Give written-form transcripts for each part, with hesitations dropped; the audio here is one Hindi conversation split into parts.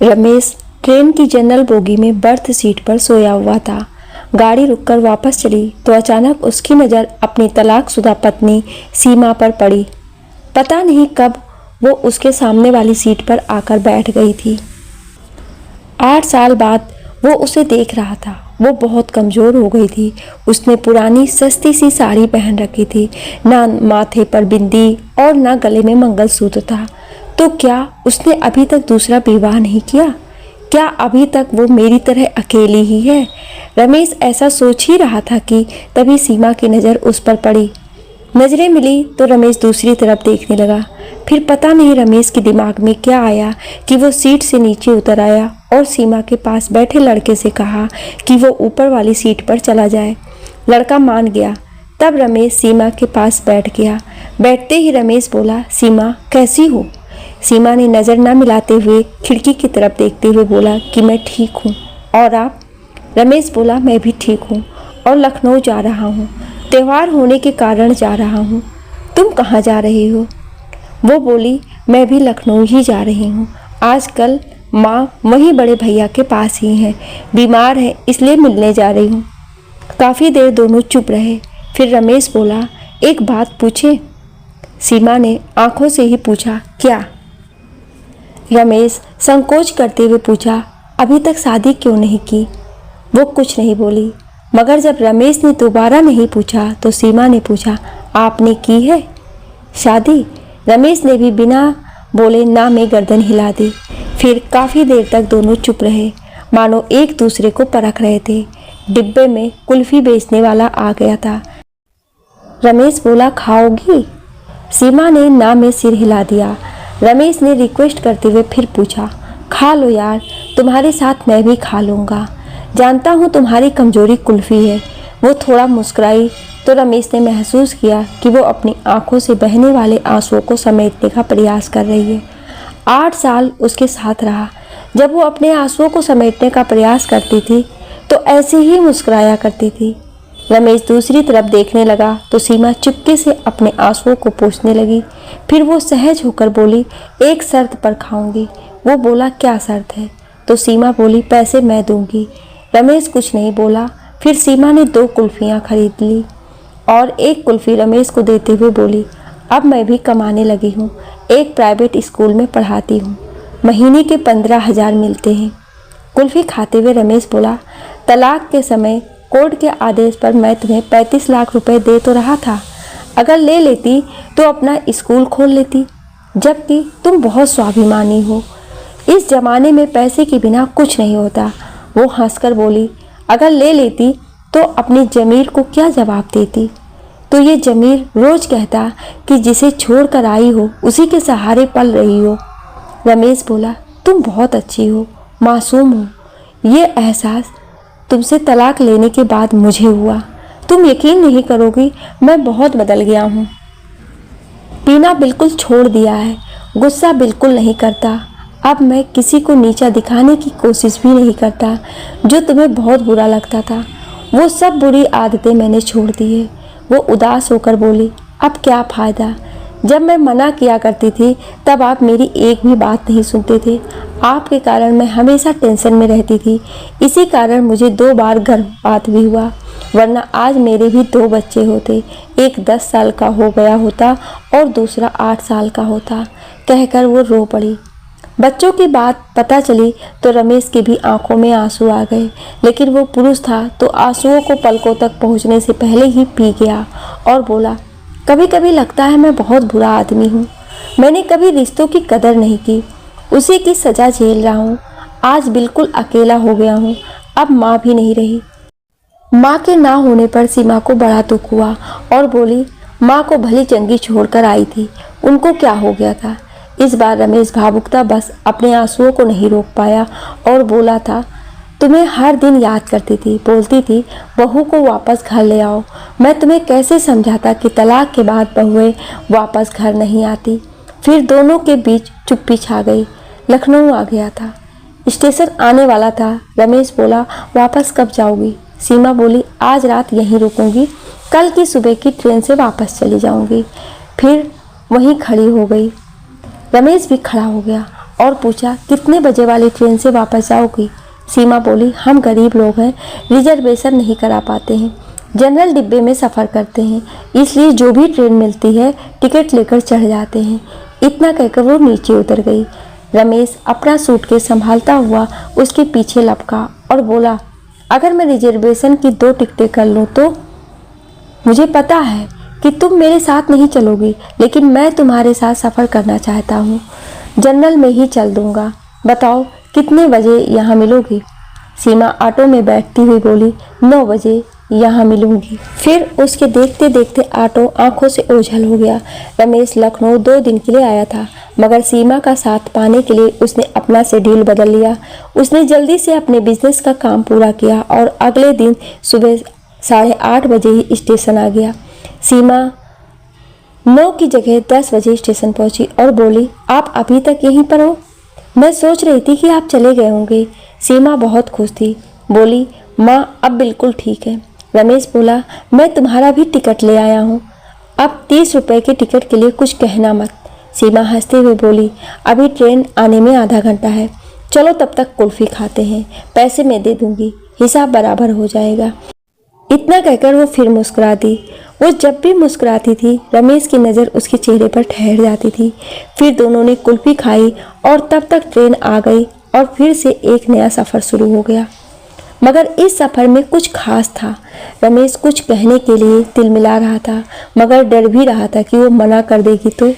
रमेश ट्रेन की जनरल बोगी में बर्थ सीट पर सोया हुआ था। गाड़ी रुककर वापस चली तो अचानक उसकी नज़र अपनी तलाकशुदा पत्नी सीमा पर पड़ी। पता नहीं कब वो उसके सामने वाली सीट पर आकर बैठ गई थी। 8 साल बाद वो उसे देख रहा था। वो बहुत कमज़ोर हो गई थी। उसने पुरानी सस्ती सी साड़ी पहन रखी थी, ना माथे पर बिंदी और ना गले में मंगलसूत्र था। तो क्या उसने अभी तक दूसरा विवाह नहीं किया? क्या अभी तक वो मेरी तरह अकेली ही है? रमेश ऐसा सोच ही रहा था कि तभी सीमा की नज़र उस पर पड़ी। नज़रें मिली तो रमेश दूसरी तरफ देखने लगा। फिर पता नहीं रमेश के दिमाग में क्या आया कि वो सीट से नीचे उतर आया और सीमा के पास बैठे लड़के से कहा कि वो ऊपर वाली सीट पर चला जाए। लड़का मान गया। तब रमेश सीमा के पास बैठ गया। बैठते ही रमेश बोला, सीमा कैसी हो? सीमा ने नज़र न मिलाते हुए खिड़की की तरफ देखते हुए बोला कि मैं ठीक हूँ। और आप? रमेश बोला, मैं भी ठीक हूँ और लखनऊ जा रहा हूँ। त्यौहार होने के कारण जा रहा हूँ। तुम कहाँ जा रही हो? वो बोली, मैं भी लखनऊ ही जा रही हूँ। आजकल माँ वहीं बड़े भैया के पास ही हैं, बीमार है इसलिए मिलने जा रही हूँ। काफ़ी देर दोनों चुप रहे। फिर रमेश बोला, एक बात पूछे? सीमा ने आंखों से ही पूछा, क्या? रमेश संकोच करते हुए पूछा, अभी तक शादी क्यों नहीं की? वो कुछ नहीं बोली। मगर जब रमेश ने दोबारा नहीं पूछा तो सीमा ने पूछा, आपने की है शादी? रमेश ने भी बिना बोले ना में गर्दन हिला दी। फिर काफ़ी देर तक दोनों चुप रहे, मानो एक दूसरे को परख रहे थे। डिब्बे में कुल्फ़ी बेचने वाला आ गया था। रमेश बोला, खाओगी? सीमा ने ना में सिर हिला दिया। रमेश ने रिक्वेस्ट करते हुए फिर पूछा, खा लो यार, तुम्हारे साथ मैं भी खा लूँगा। जानता हूँ तुम्हारी कमज़ोरी कुल्फ़ी है। वो थोड़ा मुस्कुराई तो रमेश ने महसूस किया कि वो अपनी आंखों से बहने वाले आंसुओं को समेटने का प्रयास कर रही है। 8 साल उसके साथ रहा। जब वो अपने आंसुओं को समेटने का प्रयास करती थी तो ऐसे ही मुस्कुराया करती थी। रमेश दूसरी तरफ देखने लगा तो सीमा चुपके से अपने आंसुओं को पोंछने लगी। फिर वो सहज होकर बोली, एक शर्त पर खाऊंगी। वो बोला, क्या शर्त है? तो सीमा बोली, पैसे मैं दूंगी। रमेश कुछ नहीं बोला। फिर सीमा ने 2 कुल्फियाँ खरीद ली और एक कुल्फ़ी रमेश को देते हुए बोली, अब मैं भी कमाने लगी हूँ। एक प्राइवेट स्कूल में पढ़ाती हूँ। महीने के 15,000 मिलते हैं। कुल्फ़ी खाते हुए रमेश बोला, तलाक के समय कोर्ट के आदेश पर मैं तुम्हें 35 लाख रुपए दे तो रहा था। अगर ले लेती तो अपना स्कूल खोल लेती। जबकि तुम बहुत स्वाभिमानी हो। इस ज़माने में पैसे के बिना कुछ नहीं होता। वो हंसकर बोली, अगर ले लेती तो अपनी ज़मीर को क्या जवाब देती? तो ये ज़मीर रोज़ कहता कि जिसे छोड़ कर आई हो उसी के सहारे पल रही हो। रमेश बोला, तुम बहुत अच्छी हो, मासूम हो। ये एहसास तुमसे तलाक लेने के बाद मुझे हुआ। तुम यकीन नहीं करोगी, मैं बहुत बदल गया हूँ। पीना बिल्कुल छोड़ दिया है, गुस्सा बिल्कुल नहीं करता। अब मैं किसी को नीचा दिखाने की कोशिश भी नहीं करता। जो तुम्हें बहुत बुरा लगता था, वो सब बुरी आदतें मैंने छोड़ दी है। वो उदास होकर बोली, अब क्या फ़ायदा? जब मैं मना किया करती थी तब आप मेरी एक भी बात नहीं सुनते थे। आपके कारण मैं हमेशा टेंशन में रहती थी। इसी कारण मुझे 2 बार गर्भपात भी हुआ, वरना आज मेरे भी 2 बच्चे होते। एक 10 साल का हो गया होता और दूसरा 8 साल का होता। कहकर वो रो पड़ी। बच्चों की बात पता चली तो रमेश की भी आंखों में आंसू आ गए। लेकिन वो पुरुष था तो आंसुओं को पलकों तक पहुंचने से पहले ही पी गया और बोला, कभी कभी लगता है मैं बहुत बुरा आदमी हूँ। मैंने कभी रिश्तों की कदर नहीं की। उसी की सज़ा झेल रहा हूँ। आज बिल्कुल अकेला हो गया हूँ। अब माँ भी नहीं रही। माँ के ना होने पर सीमा को बड़ा दुख हुआ और बोली, माँ को भली चंगी छोड़कर आई थी, उनको क्या हो गया था? इस बार रमेश भावुकता बस अपने आंसुओं को नहीं रोक पाया और बोला था, तुम्हें हर दिन याद करती थी, बोलती थी बहू को वापस घर ले आओ। मैं तुम्हें कैसे समझाता कि तलाक के बाद बहुएं वापस घर नहीं आती। फिर दोनों के बीच चुप्पी छा गई। लखनऊ आ गया था, स्टेशन आने वाला था। रमेश बोला, वापस कब जाओगी? सीमा बोली, आज रात यहीं रुकूंगी, कल की सुबह की ट्रेन से वापस चली जाऊंगी। फिर वहीं खड़ी हो गई। रमेश भी खड़ा हो गया और पूछा, कितने बजे वाली ट्रेन से वापस जाओगी? सीमा बोली, हम गरीब लोग हैं, रिजर्वेशन नहीं करा पाते हैं, जनरल डिब्बे में सफ़र करते हैं, इसलिए जो भी ट्रेन मिलती है टिकट लेकर चढ़ जाते हैं। इतना कहकर वो नीचे उतर गई। रमेश अपना सूटकेस संभालता हुआ उसके पीछे लपका और बोला, अगर मैं रिजर्वेशन की 2 टिकटें कर लूँ तो? मुझे पता है कि तुम मेरे साथ नहीं चलोगी, लेकिन मैं तुम्हारे साथ सफ़र करना चाहता हूँ। जनरल में ही चल दूँगा। बताओ कितने बजे यहाँ मिलोगी? सीमा ऑटो में बैठती हुई बोली, 9 बजे यहाँ मिलूंगी। फिर उसके देखते देखते ऑटो आंखों से ओझल हो गया। रमेश लखनऊ 2 दिन के लिए आया था, मगर सीमा का साथ पाने के लिए उसने अपना शेड्यूल बदल लिया। उसने जल्दी से अपने बिजनेस का काम पूरा किया और अगले दिन सुबह 8:30 बजे ही स्टेशन आ गया। सीमा 9 की जगह 10 बजे स्टेशन पहुंची और बोली, आप अभी तक यहीं पर हो? मैं सोच रही थी कि आप चले गए होंगे। सीमा बहुत खुश थी, बोली, माँ अब बिल्कुल ठीक है। रमेश बोला, मैं तुम्हारा भी टिकट ले आया हूँ, अब 30 रुपए के टिकट के लिए कुछ कहना मत। सीमा हंसते हुए बोली, अभी ट्रेन आने में आधा घंटा है, चलो तब तक कुल्फी खाते हैं, पैसे मैं दे दूंगी, हिसाब बराबर हो जाएगा। इतना कहकर वो फिर मुस्कुरा दी। वो जब भी मुस्कुराती थी रमेश की नज़र उसके चेहरे पर ठहर जाती थी। फिर दोनों ने कुल्फी खाई और तब तक ट्रेन आ गई और फिर से एक नया सफ़र शुरू हो गया। मगर इस सफ़र में कुछ खास था। रमेश कुछ कहने के लिए दिल मिला रहा था, मगर डर भी रहा था कि वो मना कर देगी तो।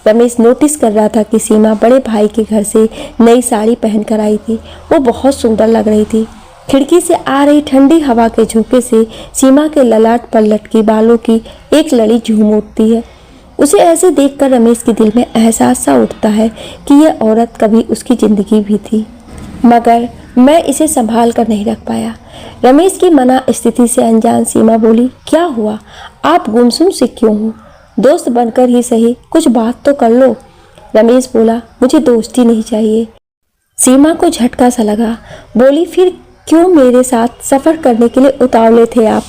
रमेश नोटिस कर रहा था कि सीमा बड़े भाई के घर से नई साड़ी पहन कर आई थी। वो बहुत सुंदर लग रही थी। खिड़की से आ रही ठंडी हवा के झोंके से सीमा के ललाट पर लटकी बालों की एक लड़ी झूम उठती है। उसे ऐसे देखकर रमेश के दिल में एहसास सा उठता है कि यह औरत कभी उसकी ज़िंदगी भी थी, मगर मैं इसे संभाल कर नहीं रख पाया। रमेश की मना स्थिति से अनजान सीमा बोली, क्या हुआ? आप गुमसुम से क्यों हो? दोस्त बनकर ही सही कुछ बात तो कर लो। रमेश बोला, मुझे दोस्ती नहीं चाहिए। सीमा को झटका सा लगा, बोली, फिर क्यों मेरे साथ सफ़र करने के लिए उतावले थे आप?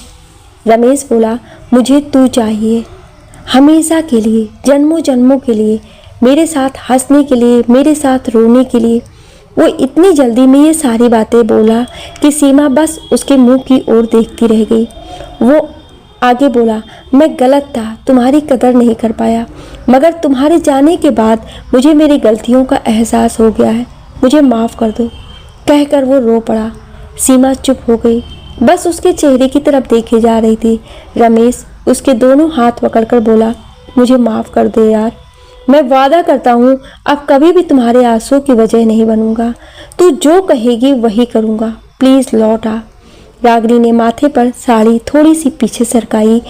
रमेश बोला, मुझे तू चाहिए, हमेशा के लिए, जन्मों जन्मों के लिए, मेरे साथ हंसने के लिए, मेरे साथ रोने के लिए। वो इतनी जल्दी में ये सारी बातें बोला कि सीमा बस उसके मुंह की ओर देखती रह गई। वो आगे बोला, मैं गलत था, तुम्हारी कदर नहीं कर पाया, मगर तुम्हारे जाने के बाद मुझे मेरी गलतियों का एहसास हो गया है, मुझे माफ़ कर दो। कहकर वो रो पड़ा। सीमा चुप हो गई, बस उसके चेहरे की तरफ देखे जा रही थी। रमेश उसके दोनों हाथ पकड़कर बोला, मुझे माफ़ कर दे यार, मैं वादा करता हूँ अब कभी भी तुम्हारे आंसू की वजह नहीं बनूंगा। तू जो कहेगी वही करूँगा, प्लीज़ लौट आ। रागिनी ने माथे पर साड़ी थोड़ी सी पीछे सरकाई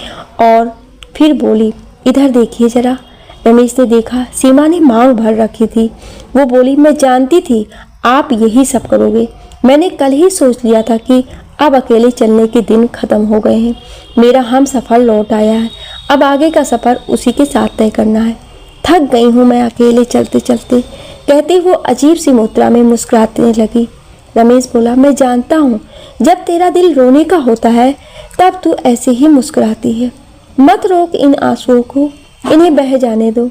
और फिर बोली, इधर देखिए जरा। रमेश ने देखा, सीमा ने मांग भर रखी थी। वो बोली, मैं जानती थी आप यही सब करोगे। मैंने कल ही सोच लिया था कि अब अकेले चलने के दिन ख़त्म हो गए हैं। मेरा हम सफ़र लौट आया है, अब आगे का सफ़र उसी के साथ तय करना है। थक गई हूँ मैं अकेले चलते चलते, कहती वो अजीब सी मुद्रा में मुस्कुराने लगी। रमेश बोला, मैं जानता हूँ जब तेरा दिल रोने का होता है तब तू ऐसे ही मुस्कुराती है। मत रोक इन आंसुओं को, इन्हें बह जाने दो,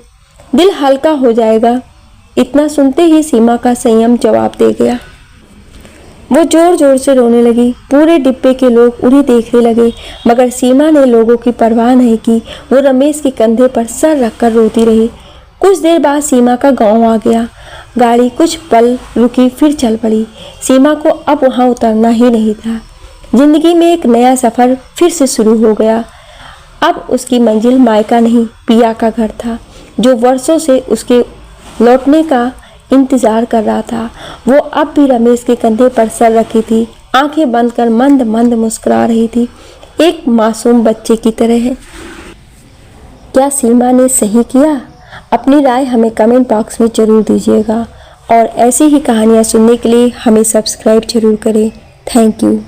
दिल हल्का हो जाएगा। इतना सुनते ही सीमा का संयम जवाब दे गया। वो जोर जोर से रोने लगी। पूरे डिब्बे के लोग उन्हें देखने लगे, मगर सीमा ने लोगों की परवाह नहीं की। वो रमेश के कंधे पर सर रखकर रोती रही। कुछ देर बाद सीमा का गांव आ गया। गाड़ी कुछ पल रुकी, फिर चल पड़ी। सीमा को अब वहां उतरना ही नहीं था। जिंदगी में एक नया सफ़र फिर से शुरू हो गया। अब उसकी मंजिल मायका नहीं, पिया का घर था, जो वर्षों से उसके लौटने का इंतजार कर रहा था। वो अब भी रमेश के कंधे पर सर रखी थी, आंखें बंद कर मंद मंद मुस्कुरा रही थी, एक मासूम बच्चे की तरह है। क्या सीमा ने सही किया? अपनी राय हमें कमेंट बॉक्स में ज़रूर दीजिएगा और ऐसी ही कहानियाँ सुनने के लिए हमें सब्सक्राइब जरूर करें। Thank you.